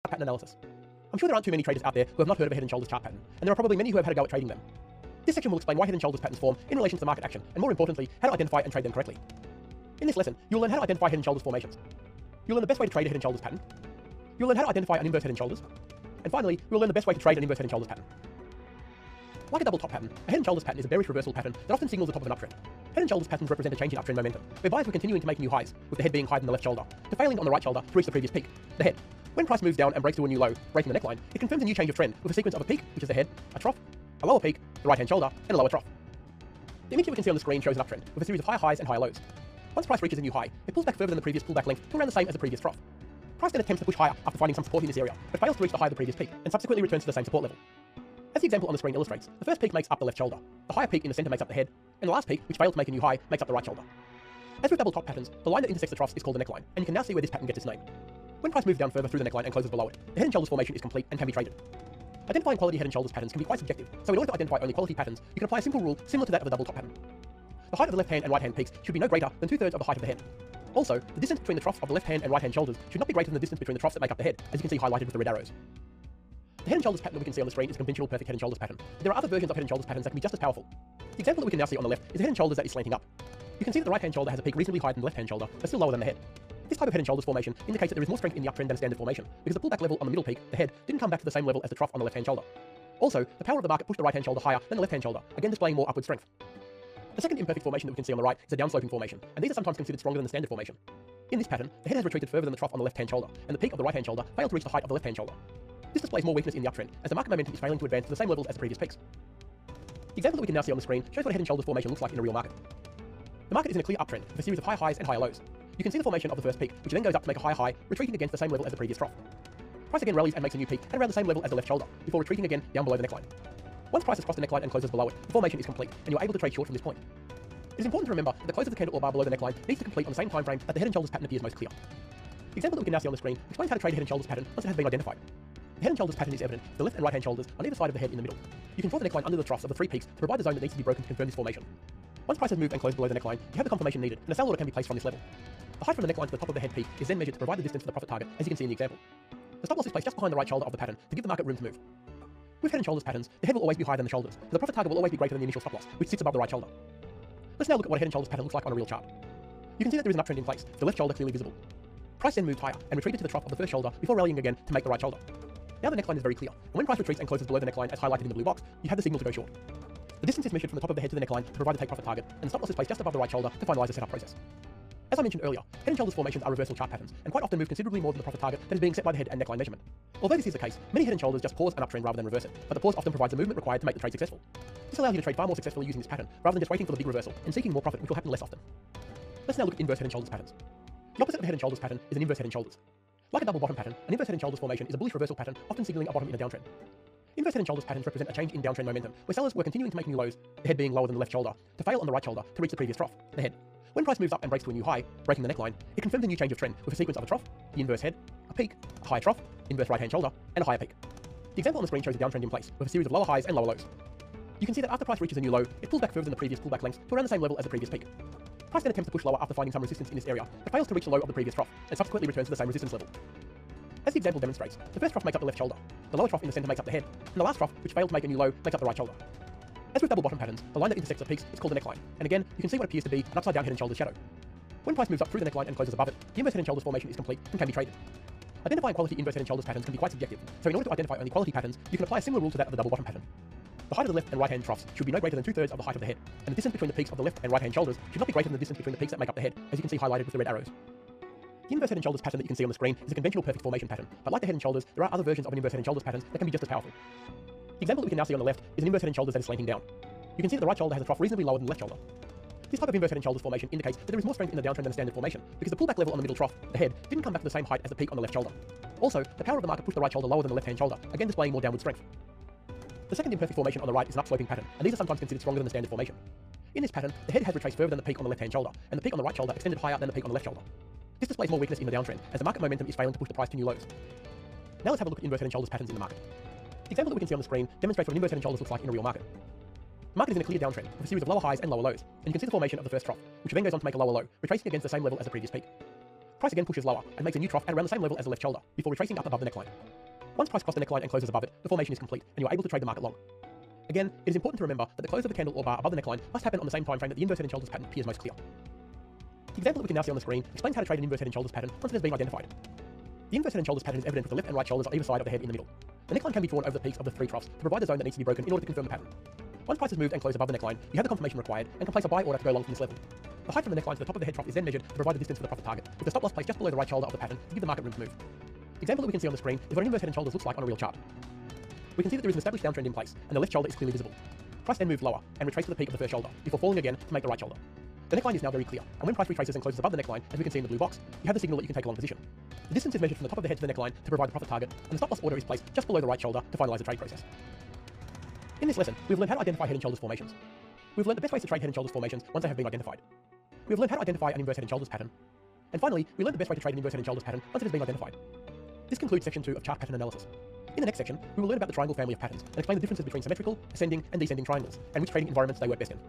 pattern analysis. I'm sure there aren't too many traders out there who have not heard of a Head and Shoulders chart pattern, and there are probably many who have had a go at trading them. This section will explain why Head and Shoulders patterns form in relation to the market action, and more importantly, how to identify and trade them correctly. In this lesson, you'll learn how to identify Head and Shoulders formations. You'll learn the best way to trade a Head and Shoulders pattern. You'll learn how to identify an inverse Head and Shoulders. And finally, we'll learn the best way to trade an inverse Head and Shoulders pattern. Like a double top pattern, a Head and Shoulders pattern is a bearish reversal pattern that often signals the top of an uptrend. Head and Shoulders patterns represent a change in uptrend momentum, where buyers were continuing to make new highs, with the head being higher than the left shoulder, to failing on the right shoulder to reach the previous peak, the head. When price moves down and breaks to a new low, breaking the neckline, it confirms a new change of trend with a sequence of a peak, which is the head, a trough, a lower peak, the right-hand shoulder, and a lower trough. The image that we can see on the screen shows an uptrend, with a series of higher highs and higher lows. Once price reaches a new high, it pulls back further than the previous pullback length to around the same as the previous trough. Price then attempts to push higher after finding some support in this area, but fails to reach the high of the previous peak, and subsequently returns to the same support level. As the example on the screen illustrates, the first peak makes up the left shoulder, the higher peak in the center makes up the head, and the last peak, which failed to make a new high, makes up the right shoulder. As with double top patterns, the line that intersects the troughs is called the neckline, and you can now see where this pattern gets its name. When price moves down further through the neckline and closes below it, the Head and Shoulders formation is complete and can be traded. Identifying quality Head and Shoulders patterns can be quite subjective, so in order to identify only quality patterns, you can apply a simple rule similar to that of the double top pattern. The height of the left hand and right hand peaks should be no greater than 2/3 of the height of the head. Also, the distance between the troughs of the left hand and right hand shoulders should not be greater than the distance between the troughs that make up the head, as you can see highlighted with the red arrows. The Head and Shoulders pattern that we can see on the screen is a conventional perfect Head and Shoulders pattern, but there are other versions of Head and Shoulders patterns that can be just as powerful. The example that we can now see on the left is a Head and Shoulders that is slanting up. You can see that the right hand shoulder has a peak reasonably higher than the left hand shoulder, but still lower than the head. This type of Head and Shoulders formation indicates that there is more strength in the uptrend than a standard formation, because the pullback level on the middle peak, the head, didn't come back to the same level as the trough on the left hand shoulder. Also, the power of the market pushed the right hand shoulder higher than the left hand shoulder, again displaying more upward strength. The second imperfect formation that we can see on the right is a downsloping formation, and these are sometimes considered stronger than the standard formation. In this pattern, the head has retreated further than the trough on the left hand shoulder, and the peak of the right hand shoulder failed to reach the height of the left hand shoulder. This displays more weakness in the uptrend, as the market momentum is failing to advance to the same levels as the previous peaks. The example that we can now see on the screen shows what a Head and Shoulders formation looks like in a real market. The market is in a clear uptrend, with a series of high highs and higher lows. You can see the formation of the first peak, which then goes up to make a higher high, retreating against the same level as the previous trough. Price again rallies and makes a new peak at around the same level as the left shoulder, before retreating again down below the neckline. Once price has crossed the neckline and closes below it, the formation is complete, and you are able to trade short from this point. It is important to remember that the close of the candle or bar below the neckline needs to complete on the same time frame that the Head and Shoulders pattern appears most clear. The example that we can now see on the screen explains how to trade a Head and Shoulders pattern once it has been identified. The Head and Shoulders pattern is evident with the left and right hand shoulders on either side of the head in the middle. You can draw the neckline under the troughs of the three peaks to provide the zone that needs to be broken to confirm this formation. Once price has moved and closed below the neckline, you have the confirmation needed, and a sell order can be placed from this level. The height from the neckline to the top of the head peak is then measured to provide the distance to the profit target, as you can see in the example. The stop loss is placed just behind the right shoulder of the pattern to give the market room to move. With Head and Shoulders patterns, the head will always be higher than the shoulders, so the profit target will always be greater than the initial stop loss, which sits above the right shoulder. Let's now look at what a Head and Shoulders pattern looks like on a real chart. You can see that there is an uptrend in place, with the left shoulder clearly visible. Price then moved higher and retreated to the trough of the first shoulder before rallying again to make the right shoulder. Now the neckline is very clear, and when price retreats and closes below the neckline as highlighted in the blue box, you have the signal to go short. The distance is measured from the top of the head to the neckline to provide the take profit target, and the stop loss is placed just above the right shoulder to finalize the setup process. As I mentioned earlier, Head and Shoulders formations are reversal chart patterns, and quite often move considerably more than the profit target that is being set by the head and neckline measurement. Although this is the case, many Head and Shoulders just pause an uptrend rather than reverse it, but the pause often provides the movement required to make the trade successful. This allows you to trade far more successfully using this pattern, rather than just waiting for the big reversal and seeking more profit, which will happen less often. Let's now look at inverse Head and Shoulders patterns. The opposite of a Head and Shoulders pattern is an inverse Head and Shoulders. Like a double bottom pattern, an inverse Head and Shoulders formation is a bullish reversal pattern, often signaling a bottom in a downtrend. Inverse Head and Shoulders patterns represent a change in downtrend momentum, where sellers were continuing to make new lows, the head being lower than the left shoulder, to fail on the right shoulder to reach the previous trough, the head. When price moves up and breaks to a new high, breaking the neckline, it confirms a new change of trend with a sequence of a trough, the inverse head, a peak, a higher trough, inverse right hand shoulder, and a higher peak. The example on the screen shows a downtrend in place, with a series of lower highs and lower lows. You can see that after price reaches a new low, it pulls back further than the previous pullback length to around the same level as the previous peak. Price then attempts to push lower after finding some resistance in this area, but fails to reach the low of the previous trough, and subsequently returns to the same resistance level. As the example demonstrates, the first trough makes up the left shoulder, the lower trough in the center makes up the head, and the last trough, which failed to make a new low, makes up the right shoulder. As with double bottom patterns, the line that intersects the peaks is called the neckline, and again, you can see what appears to be an upside down Head and Shoulders shadow. When price moves up through the neckline and closes above it, the inverse Head and Shoulders formation is complete and can be traded. Identifying quality inverse Head and Shoulders patterns can be quite subjective, so in order to identify only quality patterns, you can apply a similar rule to that of the double bottom pattern. The height of the left and right hand troughs should be no greater than 2/3 of the height of the head, and the distance between the peaks of the left and right hand shoulders should not be greater than the distance between the peaks that make up the head, as you can see highlighted with the red arrows. The inverse Head and Shoulders pattern that you can see on the screen is a conventional perfect formation pattern, but like the Head and Shoulders, there are other versions of an inverse Head and Shoulders pattern that can be just as powerful. The example that we can now see on the left is an inverse Head and Shoulders that is slanting down. You can see that the right shoulder has a trough reasonably lower than the left shoulder. This type of inverse Head and Shoulders formation indicates that there is more strength in the downtrend than a standard formation, because the pullback level on the middle trough, the head, didn't come back to the same height as the peak on the left shoulder. Also, the power of the market pushed the right shoulder lower than the left hand shoulder, again displaying more downward strength. The second imperfect formation on the right is an upsloping pattern, and these are sometimes considered stronger than the standard formation. In this pattern, the head has retraced further than the peak on the left hand shoulder, and the peak on the right shoulder extended higher than the peak on the left shoulder. This displays more weakness in the downtrend, as the market momentum is failing to push the price to new lows. Now let's have a look at inverse Head and Shoulders patterns in the market. The example that we can see on the screen demonstrates what an inverse Head and Shoulders looks like in a real market. The market is in a clear downtrend, with a series of lower highs and lower lows, and you can see the formation of the first trough, which then goes on to make a lower low, retracing against the same level as the previous peak. Price price again pushes lower and makes a new trough at around the same level as the left shoulder, before retracing up above the neckline. Once price crosses the neckline and closes above it, the formation is complete, and you are able to trade the market long. Again, it is important to remember that the close of the candle or bar above the neckline must happen on the same time frame that the inverse head and shoulders pattern appears most clear. The example that we can now see on the screen explains how to trade an inverse head and shoulders pattern once it has been identified. The inverse head and shoulders pattern is evident with the left and right shoulders on either side of the head in the middle. The neckline can be drawn over the peaks of the three troughs to provide the zone that needs to be broken in order to confirm the pattern. Once price is moved and closed above the neckline, you have the confirmation required and can place a buy order to go along from this level. The height from the neckline to the top of the head trough is then measured to provide the distance for the profit target, with the stop loss placed just below the right shoulder of the pattern to give the market room to move. The example that we can see on the screen is what an inverse head and shoulders looks like on a real chart. We can see that there is an established downtrend in place, and the left shoulder is clearly visible. Price then moved lower and retraced to the peak of the first shoulder, before falling again to make the right shoulder. The neckline is now very clear, and when price retraces and closes above the neckline, as we can see in the blue box, you have the signal that you can take a long position. The distance is measured from the top of the head to the neckline to provide the profit target, and the stop loss order is placed just below the right shoulder to finalize the trade process. In this lesson, we've learned how to identify head and shoulders formations. We've learned the best ways to trade head and shoulders formations once they have been identified. We've learned how to identify an inverse head and shoulders pattern. And finally, we learned the best way to trade an inverse head and shoulders pattern once it has been identified. This concludes section 2 of chart pattern analysis. In the next section, we will learn about the triangle family of patterns and explain the differences between symmetrical, ascending, and descending triangles, and which trading environments they work best in.